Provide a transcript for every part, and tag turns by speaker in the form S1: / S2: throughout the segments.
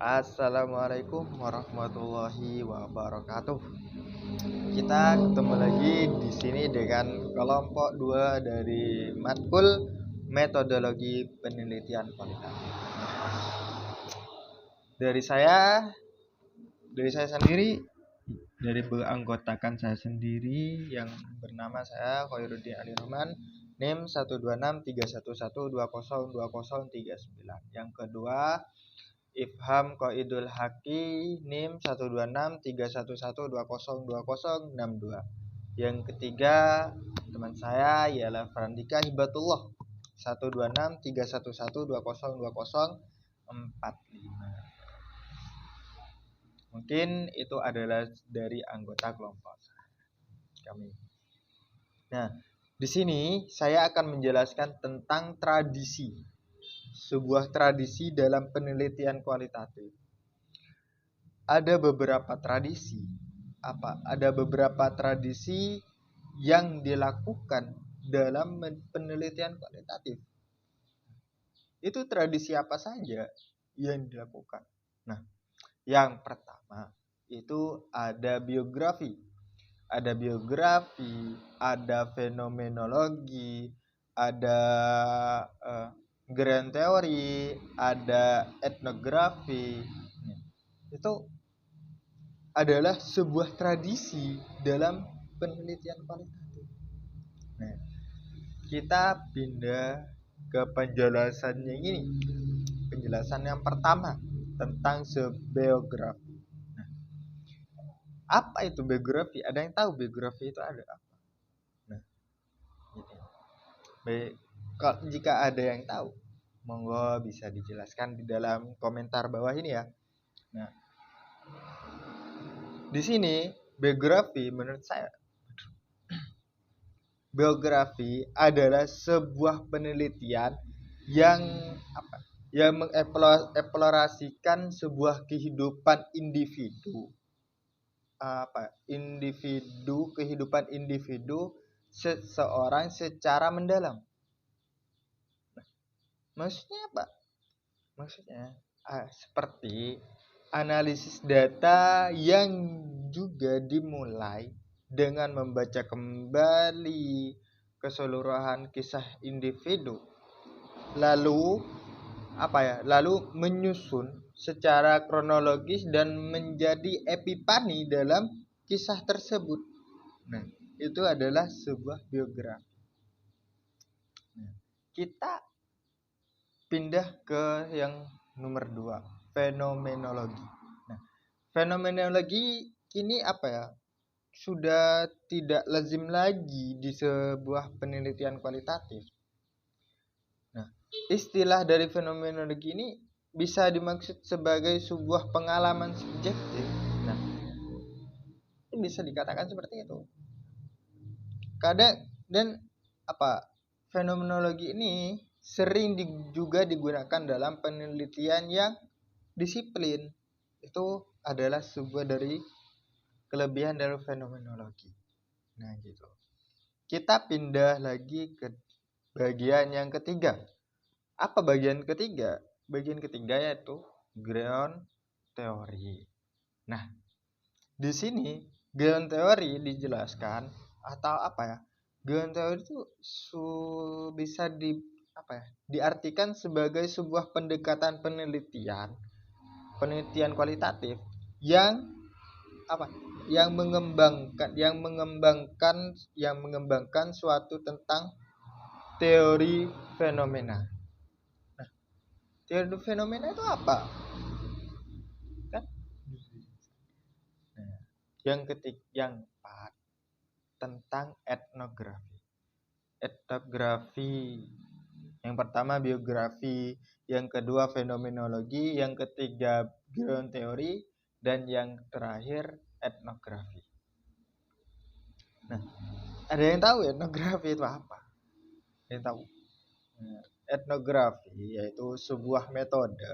S1: Assalamualaikum warahmatullahi wabarakatuh. Kita ketemu lagi di sini dengan kelompok 2 dari matkul metodologi penelitian kualitatif. Dari saya sendiri, dari beranggotakan saya sendiri yang bernama saya Khairuddin Ali Rahman, NIM 1263112020039. Yang kedua, Ifham Qaidul Haqi NIM 1263112020062. Yang ketiga teman saya ialah Frandika Hibatullah 1263112020045. Mungkin itu adalah dari anggota kelompok kami. Nah, di sini saya akan menjelaskan tentang tradisi. Sebuah tradisi dalam penelitian kualitatif. Ada beberapa tradisi yang dilakukan dalam penelitian kualitatif. Itu tradisi apa saja yang dilakukan? Nah, yang pertama itu ada biografi, ada fenomenologi, ada grand teori, ada etnografi. Itu adalah sebuah tradisi dalam penelitian kualitatif. Nah, kita pindah ke penjelasannya ini. Penjelasan yang pertama tentang biografi. Nah, apa itu biografi? Ada yang tahu biografi itu ada apa? Nah, gitu. Jika ada yang tahu, monggo bisa dijelaskan di dalam komentar bawah ini ya. Nah, di sini biografi menurut saya, biografi adalah sebuah penelitian yang mengeksplorasikan sebuah kehidupan kehidupan individu seseorang secara mendalam. Maksudnya apa? Maksudnya seperti analisis data yang juga dimulai dengan membaca kembali keseluruhan kisah individu, lalu menyusun secara kronologis dan menjadi epifani dalam kisah tersebut. Nah, itu adalah sebuah biografi. Nah, kita pindah ke yang nomor 2, fenomenologi. Nah, fenomenologi ini sudah tidak lazim lagi di sebuah penelitian kualitatif. Nah, istilah dari fenomenologi ini bisa dimaksud sebagai sebuah pengalaman subjektif. Nah, ini bisa dikatakan seperti itu. Fenomenologi ini sering juga digunakan dalam penelitian yang disiplin. Itu adalah sebuah dari kelebihan dari fenomenologi. Nah, gitu. Kita pindah lagi ke bagian yang ketiga. Apa bagian ketiga? Bagian ketiga yaitu ground teori. Nah, di sini ground teori dijelaskan atau ground teori itu bisa diartikan sebagai sebuah pendekatan penelitian kualitatif yang mengembangkan suatu tentang teori fenomena. Nah, teori fenomena itu apa? Kan? Nah, yang keempat tentang etnografi. Yang pertama biografi, yang kedua fenomenologi, yang ketiga ground teori, dan yang terakhir etnografi. Nah, ada yang tahu etnografi itu apa? Yang tahu? Nah, etnografi yaitu sebuah metode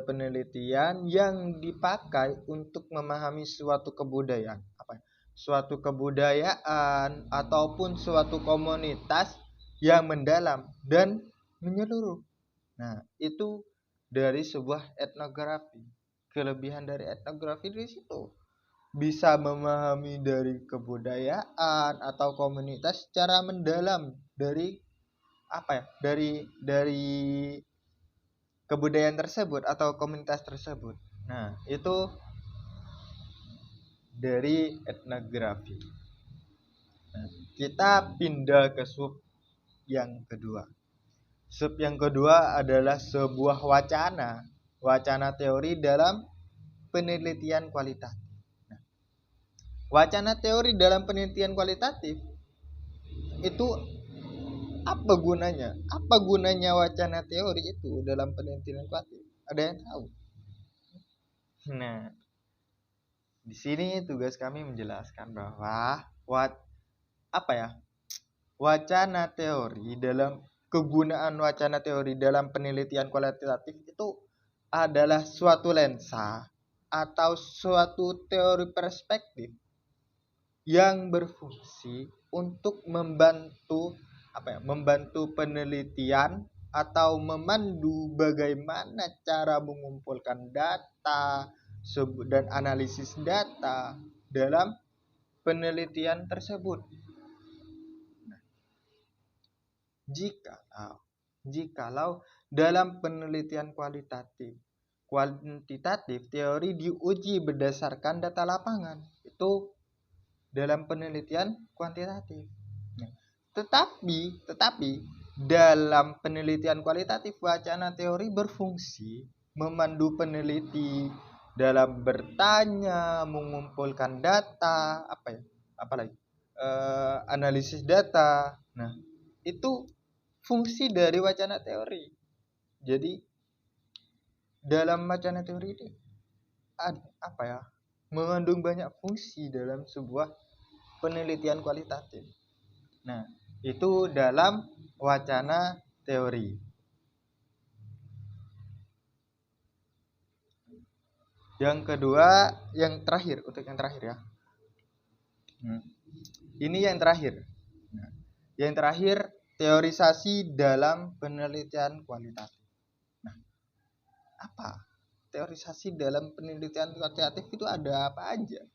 S1: penelitian yang dipakai untuk memahami suatu kebudayaan, ataupun suatu komunitas yang mendalam dan menyeluruh. Nah, itu dari sebuah etnografi. Kelebihan dari etnografi di situ bisa memahami dari kebudayaan atau komunitas secara mendalam dari dari kebudayaan tersebut atau komunitas tersebut. Nah, itu dari etnografi. Nah, kita pindah ke sub yang kedua. Sub yang kedua adalah sebuah wacana teori dalam penelitian kualitatif. Nah, wacana teori dalam penelitian kualitatif itu apa gunanya? Apa gunanya wacana teori itu dalam penelitian kualitatif? Ada yang tahu? Nah, di sini tugas kami menjelaskan bahwa wacana teori dalam kegunaan wacana teori dalam penelitian kualitatif itu adalah suatu lensa atau suatu teori perspektif yang berfungsi untuk membantu penelitian atau memandu bagaimana cara mengumpulkan data dan analisis data dalam penelitian tersebut. Jikalau dalam penelitian kuantitatif teori diuji berdasarkan data lapangan, itu dalam penelitian kuantitatif. Tetapi dalam penelitian kualitatif wacana teori berfungsi memandu peneliti dalam bertanya, mengumpulkan data, analisis data. Nah, itu fungsi dari wacana teori. Jadi dalam wacana teori ini mengandung banyak fungsi dalam sebuah penelitian kualitatif. Nah, itu dalam wacana teori. Yang kedua, yang terakhir ya. Ini yang terakhir. Nah, yang terakhir teorisasi dalam penelitian kualitatif. Nah, apa? Teorisasi dalam penelitian kualitatif itu ada apa aja?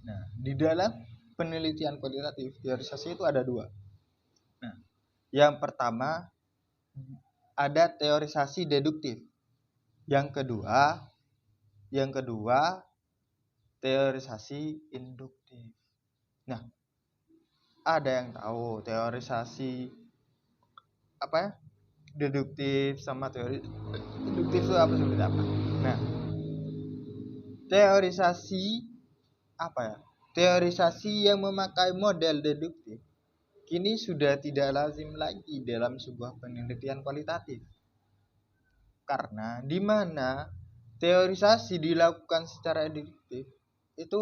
S1: Nah, di dalam penelitian kualitatif teorisasi itu ada dua. Nah, yang pertama ada teorisasi deduktif. Yang kedua teorisasi induktif. Nah, ada yang tahu teorisasi deduktif sama teori induktif itu apa seperti apa? Nah, teorisasi yang memakai model deduktif kini sudah tidak lazim lagi dalam sebuah penelitian kualitatif. Karena di mana teorisasi dilakukan secara deduktif itu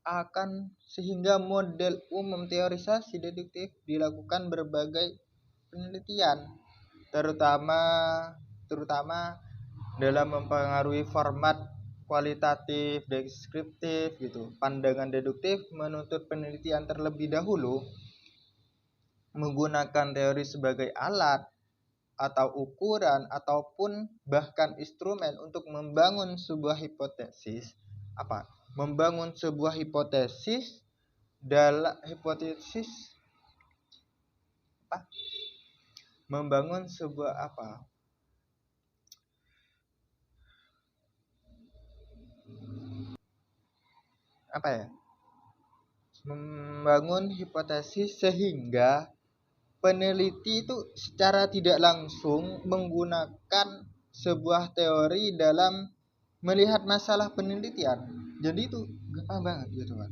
S1: akan sehingga model umum teorisasi deduktif dilakukan berbagai penelitian terutama dalam mempengaruhi format kualitatif deskriptif gitu. Pandangan deduktif menuntut penelitian terlebih dahulu menggunakan teori sebagai alat atau ukuran ataupun bahkan instrumen untuk membangun sebuah hipotesis sehingga peneliti itu secara tidak langsung menggunakan sebuah teori dalam melihat masalah penelitian. Jadi itu gampang banget gitu kan.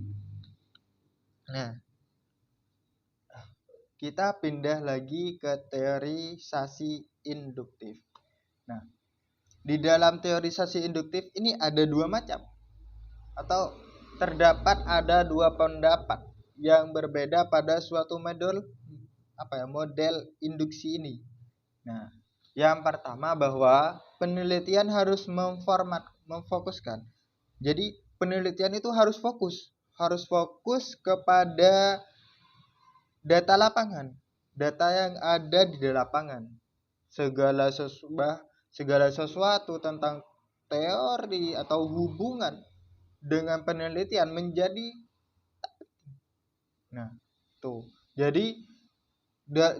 S1: Nah, kita pindah lagi ke teorisasi induktif. Nah, di dalam teorisasi induktif ini ada dua macam atau terdapat ada dua pendapat yang berbeda pada suatu model induksi ini. Nah, yang pertama bahwa penelitian harus memfokuskan. Jadi penelitian itu harus fokus kepada data lapangan, data yang ada di lapangan. segala sesuatu tentang teori atau hubungan dengan penelitian menjadi, nah tuh. Jadi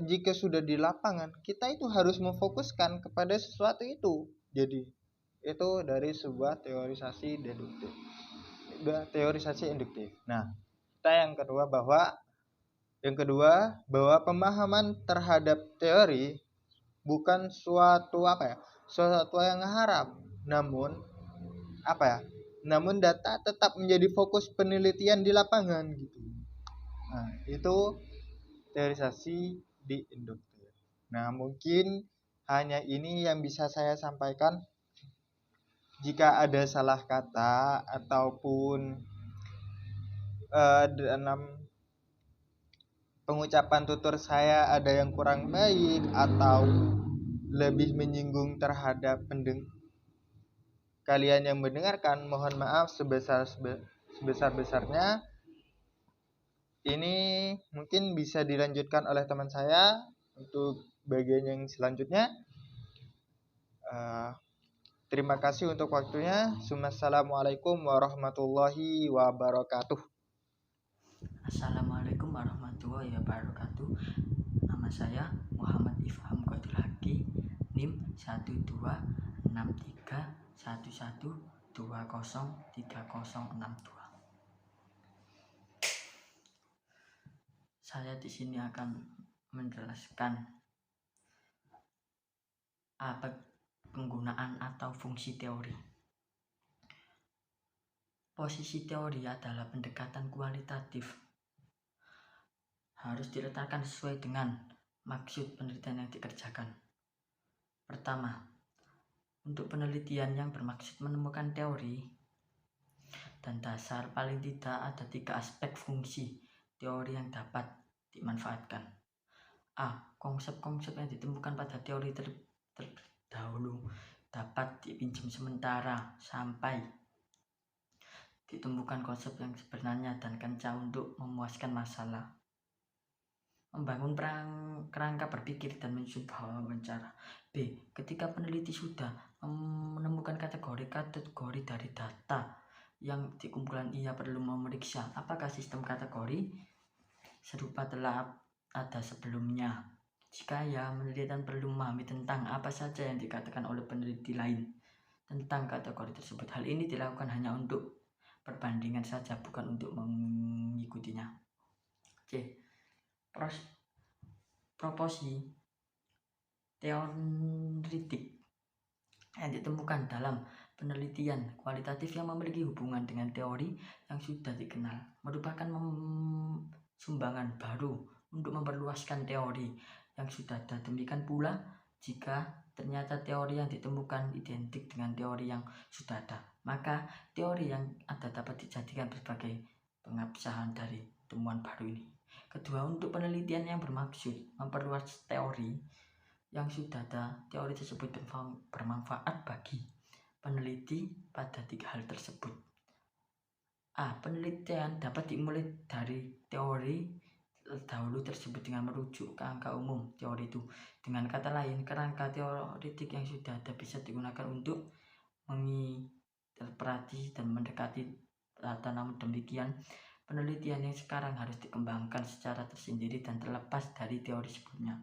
S1: jika sudah di lapangan, kita itu harus memfokuskan kepada sesuatu itu. Jadi itu dari sebuah teorisasi induktif. Nah, kita yang kedua bahwa pemahaman terhadap teori bukan suatu yang haram, namun namun data tetap menjadi fokus penelitian di lapangan gitu. Nah, itu teorisasi di induktif. Nah, mungkin hanya ini yang bisa saya sampaikan. Jika ada salah kata ataupun dalam pengucapan tutur saya ada yang kurang baik atau lebih menyinggung terhadap kalian yang mendengarkan, mohon maaf sebesar-besarnya. Ini mungkin bisa dilanjutkan oleh teman saya untuk bagian yang selanjutnya. Terima kasih untuk waktunya. Assalamualaikum warahmatullahi wabarakatuh.
S2: Assalamualaikum warahmatullahi wabarakatuh. Nama saya Muhammad Ifham Qadir Haki, NIM 1263112030302. Saya di sini akan menjelaskan apa penggunaan atau fungsi teori. Posisi teori adalah pendekatan kualitatif, harus diletakkan sesuai dengan maksud penelitian yang dikerjakan. Pertama, untuk penelitian yang bermaksud menemukan teori dan dasar, paling tidak ada 3 aspek fungsi teori yang dapat dimanfaatkan. A. Konsep-konsep yang ditemukan pada teori terdahulu dapat dipinjam sementara sampai ditemukan konsep yang sebenarnya dan kencang untuk memuaskan masalah. Membangun kerangka berpikir dan mencoba wawancara. B. Ketika peneliti sudah menemukan kategori dari data yang dikumpulkan, ia perlu memeriksa apakah sistem kategori serupa telah ada sebelumnya. Jika ya, penelitian perlu memahami tentang apa saja yang dikatakan oleh peneliti lain tentang kategori tersebut. Hal ini dilakukan hanya untuk perbandingan saja, bukan untuk mengikutinya. C. Proporsi teoretik yang ditemukan dalam penelitian kualitatif yang memiliki hubungan dengan teori yang sudah dikenal merupakan sumbangan baru untuk memperluaskan teori yang sudah ada. Demikian pula jika ternyata teori yang ditemukan identik dengan teori yang sudah ada, maka teori yang ada dapat dijadikan sebagai pengabsahan dari temuan baru ini. Kedua, untuk penelitian yang bermaksud memperluas teori yang sudah ada, teori tersebut bermanfaat bagi peneliti pada 3 hal tersebut. A. Penelitian dapat dimulai dari teori dahulu tersebut dengan merujuk ke angka umum teori itu. Dengan kata lain, kerangka teoretik yang sudah ada bisa digunakan untuk menginterpretasi dan mendekati data. Namun demikian, penelitian yang sekarang harus dikembangkan secara tersendiri dan terlepas dari teori sebelumnya.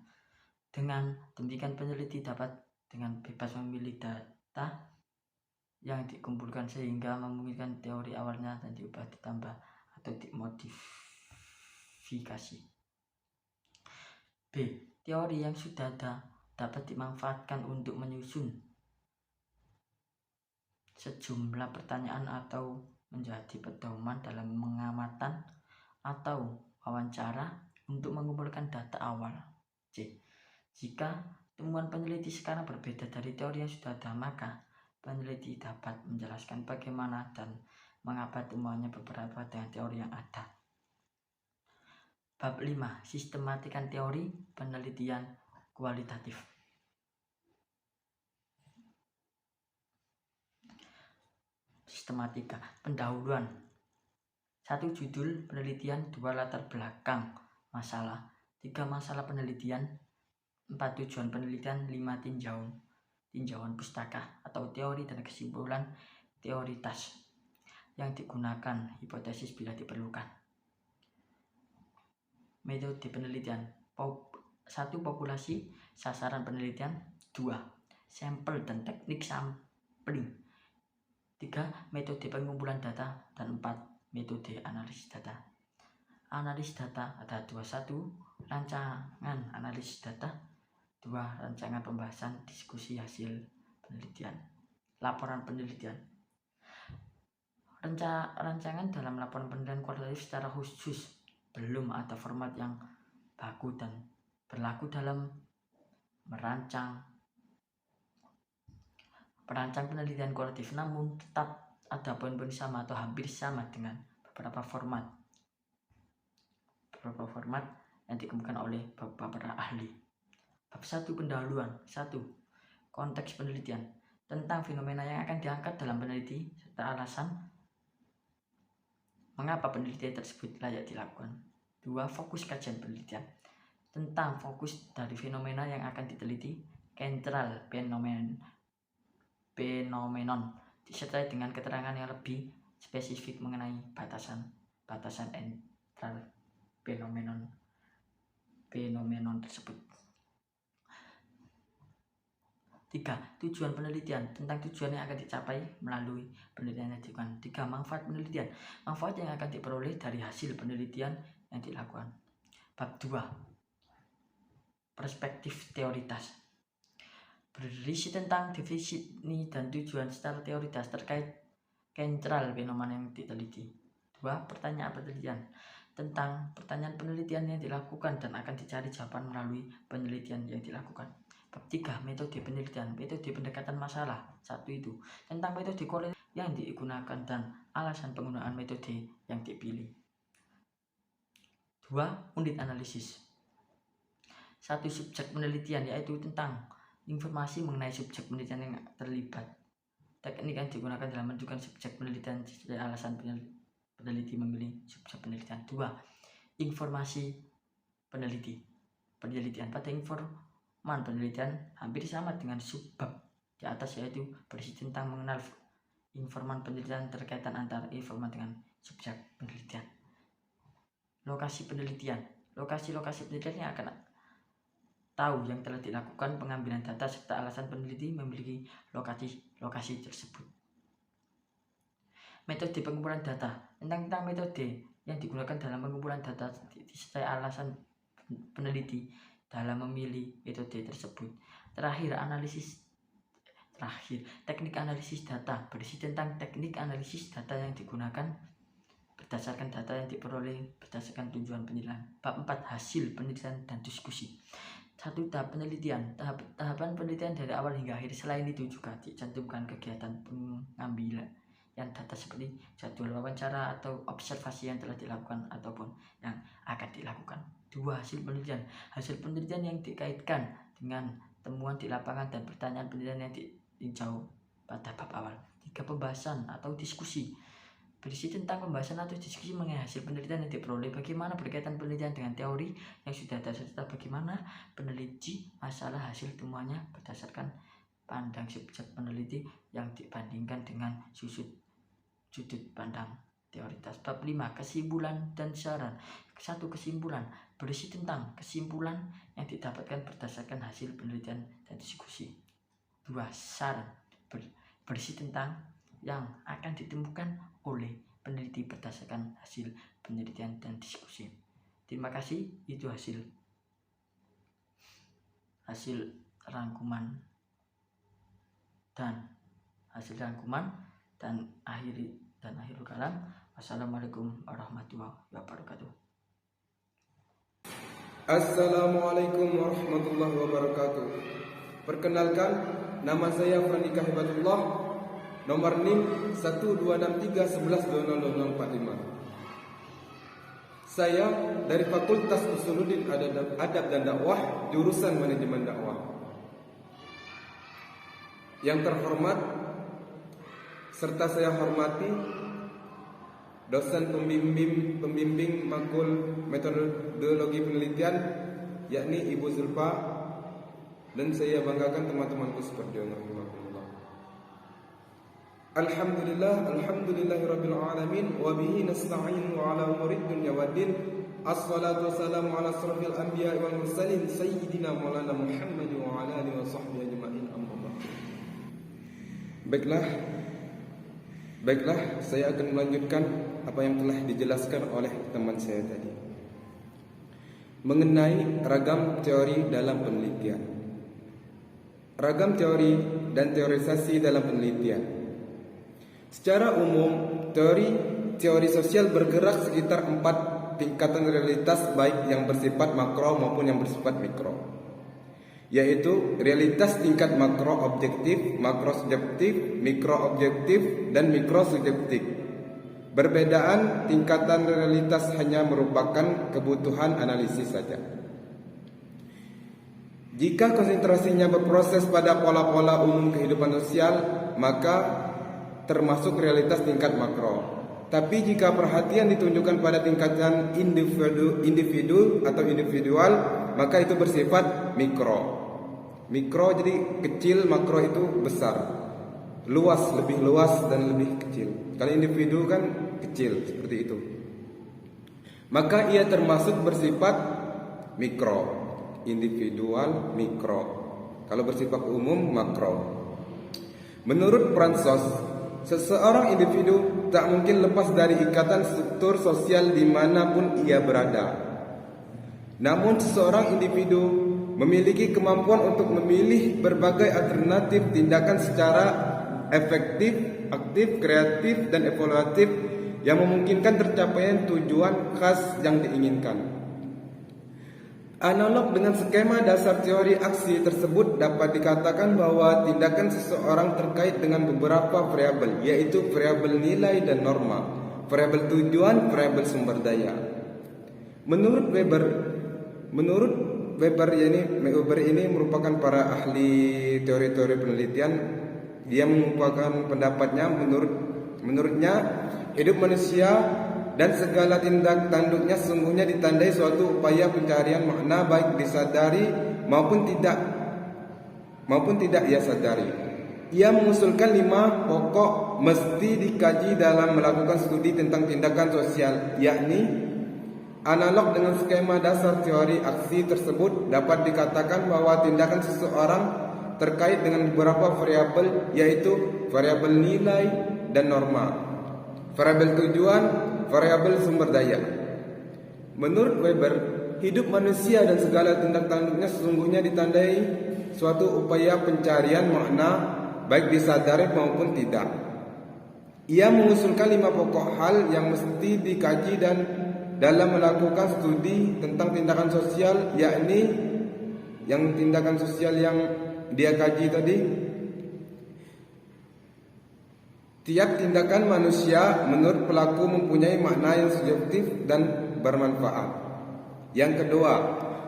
S2: Dengan demikian, peneliti dapat dengan bebas memilih data yang dikumpulkan sehingga memungkinkan teori awalnya dan diubah, ditambah, atau dimodifikasi. B. Teori yang sudah ada dapat dimanfaatkan untuk menyusun sejumlah pertanyaan atau menjadi pedoman dalam pengamatan atau wawancara untuk mengumpulkan data awal. C. Jika temuan peneliti sekarang berbeda dari teori yang sudah ada, maka peneliti dapat menjelaskan bagaimana dan mengapa temuannya berbeda dengan teori yang ada. Bab 5. Sistematikan teori penelitian kualitatif. Sistematika. Pendahuluan. 1. Judul penelitian. 2. Latar belakang masalah. 3. Masalah penelitian. 4 tujuan penelitian, 5 tinjauan pustaka atau teori dan kesimpulan teoritas yang digunakan, hipotesis bila diperlukan. Metode penelitian. 1. Populasi, sasaran penelitian. 2. Sampel dan teknik sampling. 3. Metode pengumpulan data. Dan 4. Metode analisis data. Analisis data ada 21. Rancangan analisis data. 2. Rancangan pembahasan diskusi hasil penelitian. Laporan penelitian. Rancangan dalam laporan penelitian kualitatif secara khusus belum ada format yang baku dan berlaku dalam merancang penelitian kualitatif, namun tetap ada poin-poin sama atau hampir sama dengan beberapa format yang dikemukakan oleh beberapa ahli. Bab 1. Pendahuluan. 1. Konteks penelitian, tentang fenomena yang akan diangkat dalam peneliti serta alasan mengapa penelitian tersebut layak dilakukan. 2. Fokus kajian penelitian, tentang fokus dari fenomena yang akan diteliti, sentral phenomenon, disertai dengan keterangan yang lebih spesifik mengenai batasan sentral phenomenon tersebut. 3. Tujuan penelitian, tentang tujuan yang akan dicapai melalui penelitian yang dilakukan. 3. Manfaat penelitian, manfaat yang akan diperoleh dari hasil penelitian yang dilakukan. Bab 2. Perspektif teoritas, berisi tentang definisi dan tujuan secara teoritas terkait sentral fenomena yang diteliti. 2. Pertanyaan penelitian, tentang pertanyaan penelitian yang dilakukan dan akan dicari jawaban melalui penelitian yang dilakukan. Bab 3. Metode penelitian, metode pendekatan masalah. 1. Itu tentang metode kualitatif yang digunakan dan alasan penggunaan metode yang dipilih. 2. Unit analisis. 1. Subjek penelitian, yaitu tentang informasi mengenai subjek penelitian yang terlibat, teknik yang digunakan dalam menentukan subjek penelitian, alasan peneliti memilih subjek penelitian. 2. Informasi penelitian pada penelitian hampir sama dengan subbab di atas, yaitu berisi tentang mengenal informan penelitian, terkaitan antara informan dengan subjek penelitian. Lokasi penelitian, lokasi penelitian yang akan tahu yang telah dilakukan pengambilan data serta alasan peneliti memiliki lokasi tersebut. Metode pengumpulan data, tentang metode yang digunakan dalam pengumpulan data disertai alasan peneliti dalam memilih metode tersebut. Terakhir, teknik analisis data, berisi tentang teknik analisis data yang digunakan berdasarkan data yang diperoleh berdasarkan tujuan penilaian. Bab 4. Hasil penelitian dan diskusi. 1. Tahap penelitian, tahapan penelitian dari awal hingga akhir. Selain itu juga dicantumkan kegiatan pengambilan data seperti jadwal wawancara atau observasi yang telah dilakukan ataupun yang akan dilakukan. 2. Hasil penelitian yang dikaitkan dengan temuan di lapangan dan pertanyaan penelitian yang ditinjau pada bab awal. 3. Pembahasan atau diskusi, berisi tentang pembahasan atau diskusi mengenai hasil penelitian yang diperoleh, bagaimana berkaitan penelitian dengan teori yang sudah ada, serta bagaimana peneliti masalah hasil temuannya berdasarkan pandang subjek peneliti yang dibandingkan dengan sudut pandang teoritas. Bab 5. Kesimpulan dan saran. 1. Kesimpulan, berisi tentang kesimpulan yang didapatkan berdasarkan hasil penelitian dan diskusi. 2. Saran, berisi tentang yang akan ditemukan oleh peneliti berdasarkan hasil penelitian dan diskusi. Terima kasih, itu hasil rangkuman dan akhirul kalam. Wassalamualaikum warahmatullahi wabarakatuh.
S3: Assalamualaikum warahmatullahi wabarakatuh. Perkenalkan, nama saya Franika Hibatullah, nomor NIM 12631120045. Saya dari Fakultas Usuluddin Adab dan Dakwah, jurusan Manajemen Dakwah. Yang terhormat serta saya hormati dosen pembimbing makul metodologi penelitian, yakni Ibu Zulfa dan saya banggakan teman-temanku seperti rahimahullah. Alhamdulillahirabbil alamin wa bihi nasta'inu ala umurid dunya waddin. Assalatu wassalamu ala asrofil anbiya wal mursalin sayyidina maulana Muhammad wa ala alihi wa sahbihi ajma'in. Amma ba'd. Baiklah, saya akan melanjutkan apa yang telah dijelaskan oleh teman saya tadi mengenai ragam teori dalam penelitian. Ragam teori dan teorisasi dalam penelitian. Secara umum, teori sosial bergerak sekitar 4 tingkatan realitas, baik yang bersifat makro maupun yang bersifat mikro, yaitu realitas tingkat makro objektif, makro subjektif, mikro objektif, dan mikro subjektif. Perbedaan tingkatan realitas hanya merupakan kebutuhan analisis saja. Jika konsentrasinya berproses pada pola-pola umum kehidupan sosial, maka termasuk realitas tingkat makro. Tapi jika perhatian ditunjukkan pada tingkatan individu atau individual, maka itu bersifat mikro. Mikro jadi kecil, makro itu besar, luas, lebih luas dan lebih kecil. Kalau individu kan kecil, seperti itu. Maka ia termasuk bersifat mikro. Individual, mikro. Kalau bersifat umum, makro. Menurut Fransos, seseorang individu tak mungkin lepas dari ikatan struktur sosial dimanapun ia berada. Namun seseorang individu memiliki kemampuan untuk memilih berbagai alternatif tindakan secara efektif, aktif, kreatif, dan evaluatif yang memungkinkan tercapaian tujuan khas yang diinginkan. Analog dengan skema dasar teori aksi tersebut, dapat dikatakan bahwa tindakan seseorang terkait dengan beberapa variabel, yaitu variabel nilai dan norma, variabel tujuan, variabel sumber daya. Menurut Weber ini merupakan para ahli teori-teori penelitian. Dia mengungkapkan pendapatnya, menurutnya hidup manusia dan segala tindak tanduknya sesungguhnya ditandai suatu upaya pencarian makna, baik disadari maupun tidak ia sadari. Ia mengusulkan 5 pokok mesti dikaji dalam melakukan studi tentang tindakan sosial, yakni analog dengan skema dasar teori aksi tersebut, dapat dikatakan bahwa tindakan seseorang terkait dengan beberapa variabel, yaitu variabel nilai dan norma, variabel tujuan, variabel sumber daya. Menurut Weber, hidup manusia dan segala tindak tanduknya sesungguhnya ditandai suatu upaya pencarian makna, baik disadari maupun tidak. Ia mengusulkan 5 pokok hal yang mesti dikaji dan dalam melakukan studi tentang tindakan sosial, yakni yang tindakan sosial yang dia kaji tadi. Tiap tindakan manusia menurut pelaku mempunyai makna yang subjektif dan bermanfaat. Yang kedua,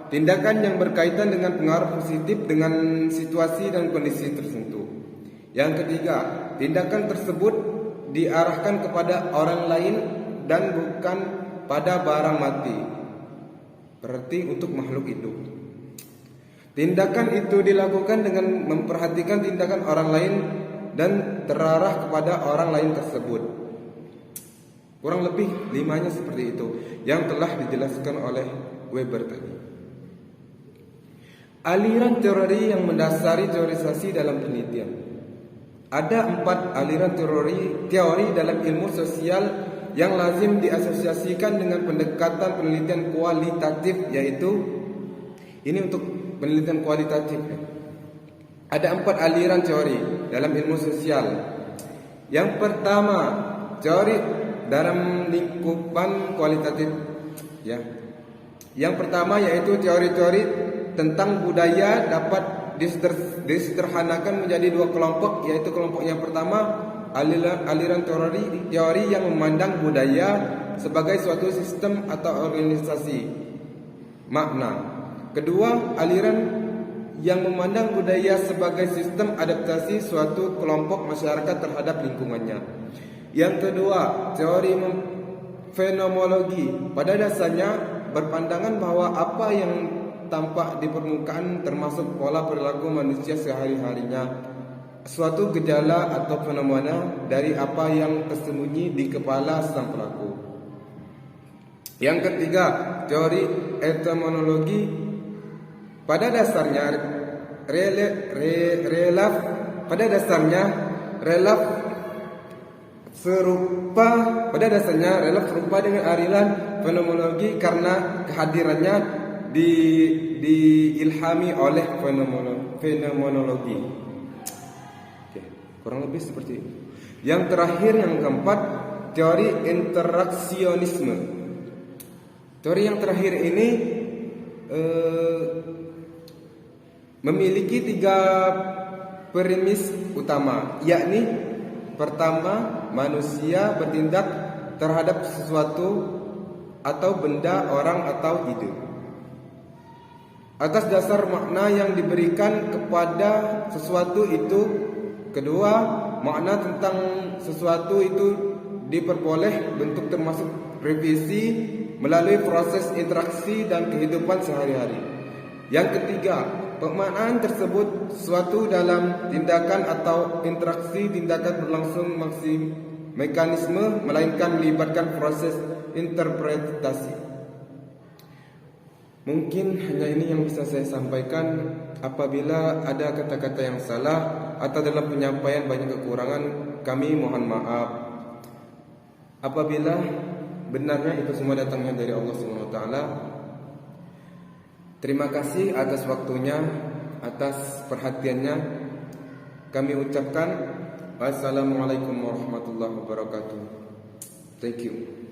S3: tindakan yang berkaitan dengan pengaruh positif dengan situasi dan kondisi tertentu. Yang ketiga, tindakan tersebut diarahkan kepada orang lain dan bukan pada barang mati, berarti untuk makhluk hidup. Tindakan itu dilakukan dengan memperhatikan tindakan orang lain dan terarah kepada orang lain tersebut. Kurang lebih 5-nya seperti itu yang telah dijelaskan oleh Weber tadi. Aliran teori yang mendasari teorisasi dalam penelitian. Ada 4 aliran teori dalam ilmu sosial yang lazim diasosiasikan dengan pendekatan penelitian kualitatif, yaitu ini untuk penelitian kualitatif. Ada 4 aliran teori dalam ilmu sosial. Yang pertama, teori dalam lingkupan kualitatif, ya. Yang pertama yaitu teori-teori tentang budaya dapat disederhanakan menjadi 2 kelompok, yaitu kelompok yang pertama aliran teori yang memandang budaya sebagai suatu sistem atau organisasi makna. Kedua, aliran yang memandang budaya sebagai sistem adaptasi suatu kelompok masyarakat terhadap lingkungannya. Yang kedua, teori fenomenologi pada dasarnya berpandangan bahwa apa yang tampak di permukaan termasuk pola perilaku manusia sehari-harinya, suatu gejala atau fenomena dari apa yang tersembunyi di kepala sang pelaku. Yang ketiga, teori etimologi. Pada dasarnya relaf serupa dengan aliran fenomenologi karena kehadirannya diilhami oleh fenomenologi. Oke, kurang lebih seperti itu. Yang terakhir, yang keempat, teori interaksionisme. Teori yang terakhir ini memiliki 3 premis utama, yakni pertama, manusia bertindak terhadap sesuatu atau benda, orang atau ide atas dasar makna yang diberikan kepada sesuatu itu. Kedua, makna tentang sesuatu itu diperoleh bentuk termasuk revisi melalui proses interaksi dan kehidupan sehari-hari. Yang ketiga, pemaknaan tersebut suatu dalam tindakan atau interaksi tindakan berlangsung mekanisme, melainkan melibatkan proses interpretasi. Mungkin hanya ini yang bisa saya sampaikan. Apabila ada kata-kata yang salah atau dalam penyampaian banyak kekurangan, kami mohon maaf. Apabila benarnya itu semua datangnya dari Allah SWT. Terima kasih atas waktunya, atas perhatiannya. Kami ucapkan Assalamualaikum warahmatullahi wabarakatuh. Thank you.